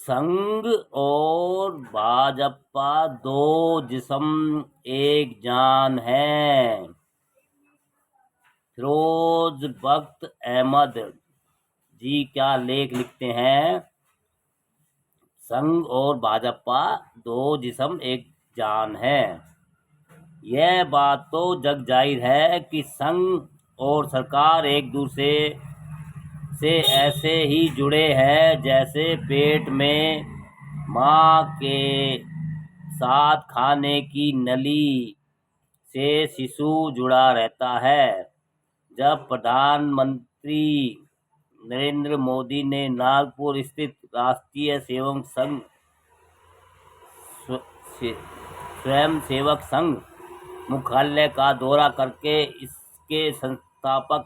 संघ और भाजपा दो जिस्म एक जान है। फिरोज बख्त अहमद जी क्या लेख लिखते हैं। संघ और भाजपा दो जिस्म एक जान है। यह बात तो जग जाहिर है कि संघ और सरकार एक दूसरे से ऐसे ही जुड़े हैं जैसे पेट में माँ के साथ खाने की नली से शिशु जुड़ा रहता है। जब प्रधानमंत्री नरेंद्र मोदी ने नागपुर स्थित राष्ट्रीय स्वयंसेवक संघ मुख्यालय का दौरा करके इसके संस्थापक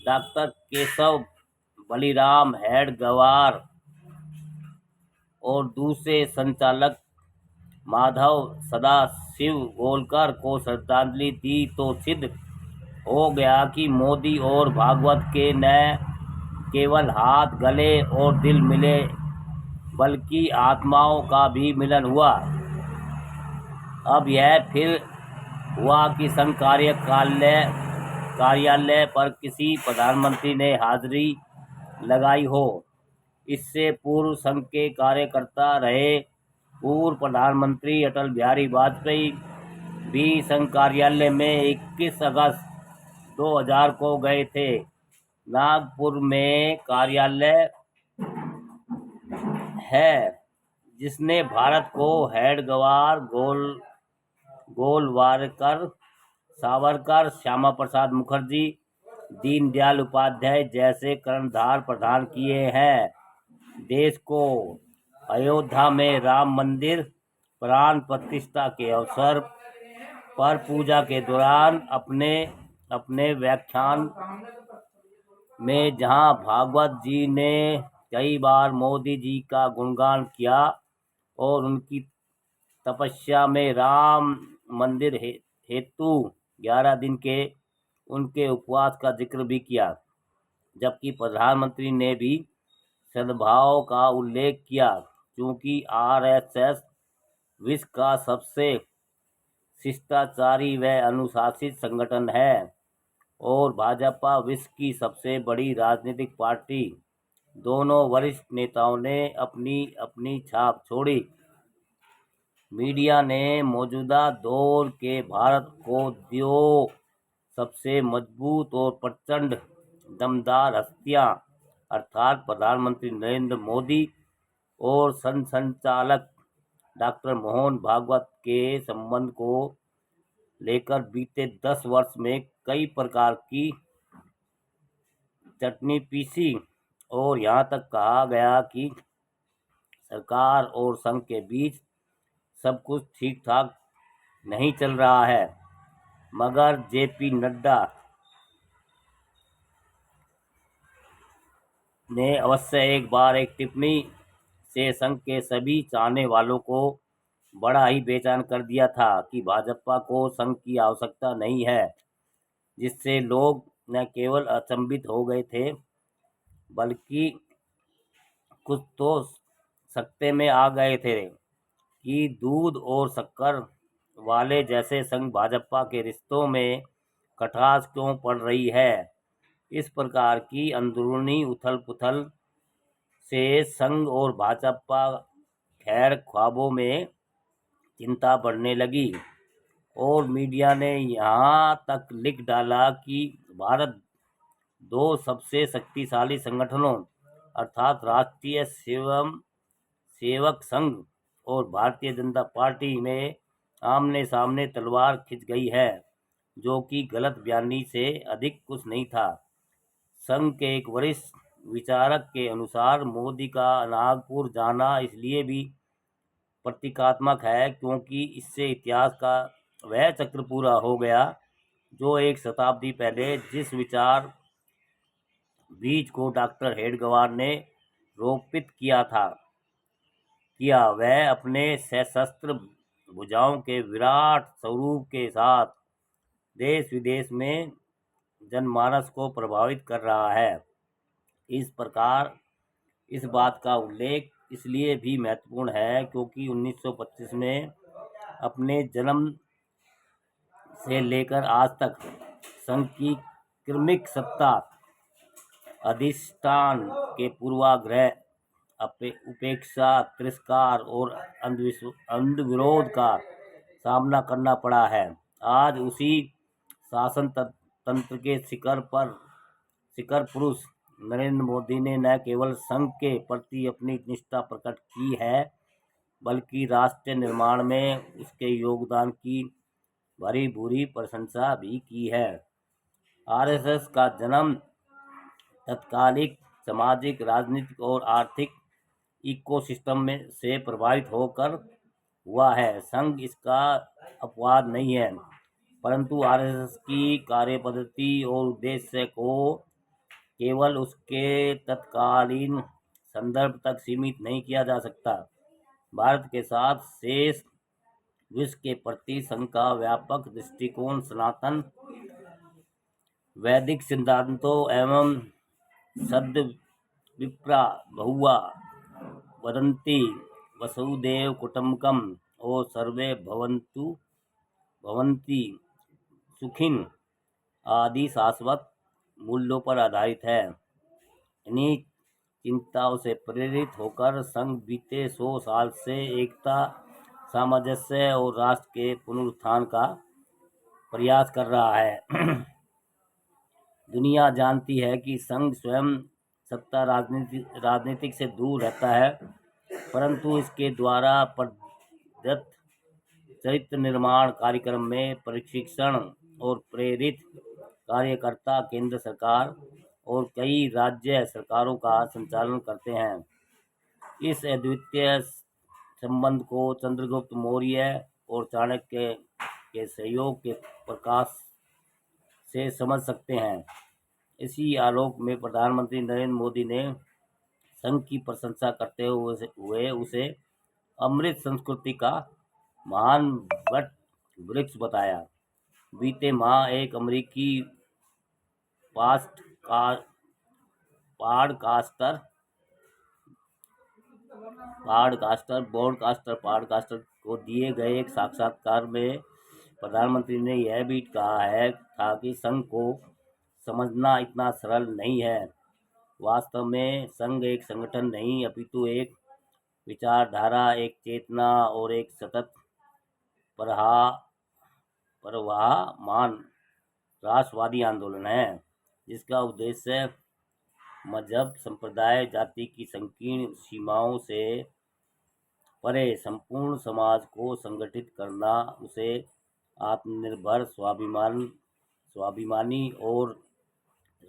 डॉक्टर केशव बलिराम हेडगेवार और दूसरे संचालक माधव सदाशिव गोलकर को श्रद्धांजलि दी तो सिद्ध हो गया कि मोदी और भागवत के न केवल हाथ गले और दिल मिले बल्कि आत्माओं का भी मिलन हुआ। अब यह फिर हुआ कि संघ कार्यालय पर किसी प्रधानमंत्री ने हाजिरी लगाई हो। इससे पूर्व संघ के कार्यकर्ता रहे पूर्व प्रधानमंत्री अटल बिहारी वाजपेयी भी संघ कार्यालय में 21 अगस्त 2000 को गए थे। नागपुर में कार्यालय है जिसने भारत को हेडगेवार, गोलवारकर, सावरकर, श्यामा प्रसाद मुखर्जी, दीनदयाल उपाध्याय जैसे कर्णधार प्रदान किए हैं। देश को अयोध्या में राम मंदिर प्राण प्रतिष्ठा के अवसर पर पूजा के दौरान अपने व्याख्यान में जहां भागवत जी ने कई बार मोदी जी का गुणगान किया और उनकी तपस्या में राम मंदिर हेतु 11 दिन के उनके उपवास का जिक्र भी किया, जबकि प्रधानमंत्री ने भी सद्भाव का उल्लेख किया। क्योंकि आरएसएस विश्व का सबसे शिष्टाचारी व अनुशासित संगठन है और भाजपा विश्व की सबसे बड़ी राजनीतिक पार्टी, दोनों वरिष्ठ नेताओं ने अपनी अपनी छाप छोड़ी। मीडिया ने मौजूदा दौर के भारत को दो सबसे मजबूत और प्रचंड दमदार हस्तियां अर्थात प्रधानमंत्री नरेंद्र मोदी और संचालक डॉक्टर मोहन भागवत के संबंध को लेकर बीते 10 वर्ष में कई प्रकार की चटनी पीसी और यहाँ तक कहा गया कि सरकार और संघ के बीच सब कुछ ठीक ठाक नहीं चल रहा है। मगर जेपी नड्डा ने अवश्य एक बार एक टिप्पणी से संघ के सभी चाहने वालों को बड़ा ही बेचैन कर दिया था कि भाजपा को संघ की आवश्यकता नहीं है, जिससे लोग न केवल अचंभित हो गए थे बल्कि कुछ तो सकते में आ गए थे कि दूध और शक्कर वाले जैसे संघ भाजपा के रिश्तों में खटास क्यों पड़ रही है। इस प्रकार की अंदरूनी उथल पुथल से संघ और भाजपा खैर ख्वाबों में चिंता बढ़ने लगी और मीडिया ने यहाँ तक लिख डाला कि भारत दो सबसे शक्तिशाली संगठनों अर्थात राष्ट्रीय सेवक संघ और भारतीय जनता पार्टी में आमने सामने तलवार खिंच गई है, जो कि गलत बयानी से अधिक कुछ नहीं था। संघ के एक वरिष्ठ विचारक के अनुसार मोदी का नागपुर जाना इसलिए भी प्रतीकात्मक है क्योंकि इससे इतिहास का वह चक्र पूरा हो गया जो एक शताब्दी पहले जिस विचार बीज को डॉक्टर हेडगेवार ने रोपित किया वह अपने सशस्त्र भुजाओं के विराट स्वरूप के साथ देश विदेश में जनमानस को प्रभावित कर रहा है। इस प्रकार इस बात का उल्लेख इसलिए भी महत्वपूर्ण है क्योंकि 1925 में अपने जन्म से लेकर आज तक संघ की क्रमिक सत्ता अधिष्ठान के पूर्वाग्रह, उपेक्षा, तिरस्कार और अंधविरोध का सामना करना पड़ा है। आज उसी शासन तंत्र के शिखर पुरुष नरेंद्र मोदी ने न केवल संघ के प्रति अपनी निष्ठा प्रकट की है, बल्कि राष्ट्र निर्माण में उसके योगदान की भरी भूरी प्रशंसा भी की है। आरएसएस का जन्म तत्कालिक सामाजिक, राजनीतिक और आर्थिक इकोसिस्टम में से प्रभावित होकर हुआ है। संघ इसका अपवाद नहीं है, परंतु आरएसएस की कार्यपद्धति और उद्देश्य को केवल उसके तत्कालीन संदर्भ तक सीमित नहीं किया जा सकता। भारत के साथ शेष विश्व के प्रति संघ का व्यापक दृष्टिकोण सनातन वैदिक सिद्धांतों एवं सद् विप्रा बहुआ वदन्ति वसुधैव कुटुम्बकम और सर्वे भवन्ति सुखिन आदि शाश्वत मूल्यों पर आधारित है। इन्हीं चिंताओं से प्रेरित होकर संघ बीते 100 साल से एकता, सामंजस्य और राष्ट्र के पुनरुत्थान का प्रयास कर रहा है। दुनिया जानती है कि संघ स्वयं सत्ता राजनीतिक से दूर रहता है, परंतु इसके द्वारा प्रदत्त चरित्र निर्माण कार्यक्रम में प्रशिक्षण और प्रेरित कार्यकर्ता केंद्र सरकार और कई राज्य सरकारों का संचालन करते हैं। इस अद्वितीय संबंध को चंद्रगुप्त मौर्य और चाणक्य के सहयोग के प्रकाश से समझ सकते हैं। इसी आलोक में प्रधानमंत्री नरेंद्र मोदी ने संघ की प्रशंसा करते हुए उसे अमृत संस्कृति का महान वट वृक्ष बताया। बीते माह एक अमेरिकी पॉडकास्टर को दिए गए एक साक्षात्कार में प्रधानमंत्री ने यह भी कहा था कि संघ को समझना इतना सरल नहीं है। वास्तव में संघ एक संगठन नहीं, अपितु एक विचारधारा, एक चेतना और एक सतत प्रवाहमान राष्ट्रवादी आंदोलन है, जिसका उद्देश्य मजहब, संप्रदाय, जाति की संकीर्ण सीमाओं से परे संपूर्ण समाज को संगठित करना, उसे आत्मनिर्भर, स्वाभिमानी और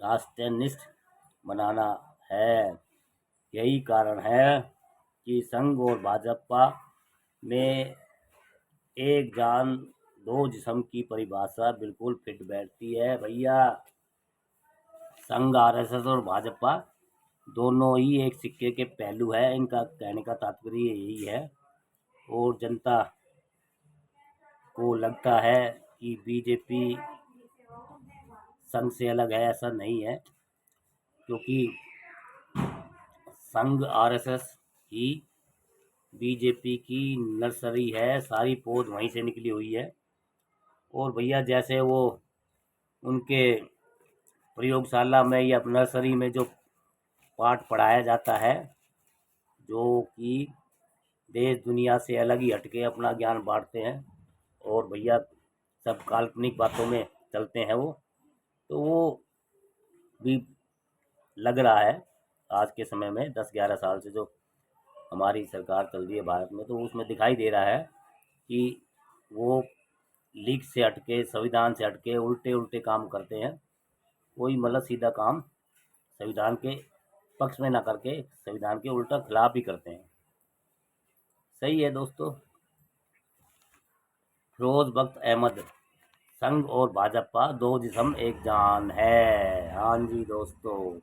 राष्ट्रनिष्ठ बनाना है। यही कारण है कि संघ और भाजपा में एक जान दो जिस्म की परिभाषा बिल्कुल फिट बैठती है भैया। संघ, आरएसएस और भाजपा दोनों ही एक सिक्के के पहलू है। इनका कहने का तात्पर्य यही है। और जनता को लगता है कि बीजेपी संघ से अलग है, ऐसा नहीं है, क्योंकि संघ आरएसएस ही बीजेपी की नर्सरी है, सारी पौध वहीं से निकली हुई है। और भैया जैसे वो उनके प्रयोगशाला में या नर्सरी में जो पाठ पढ़ाया जाता है, जो कि देश दुनिया से अलग ही हटके अपना ज्ञान बांटते हैं और भैया सब काल्पनिक बातों में चलते हैं वो, तो वो भी लग रहा है आज के समय में 10-11 साल से जो हमारी सरकार चल रही है भारत में, तो उसमें दिखाई दे रहा है कि वो लीग से हटके, संविधान से हटके उल्टे काम करते हैं। कोई मतलब सीधा काम संविधान के पक्ष में ना करके संविधान के उल्टा खिलाफ ही करते हैं। सही है दोस्तों। फिरोज बख्त अहमद, संघ और भाजपा दो जिस्म एक जान है। हाँ जी दोस्तों।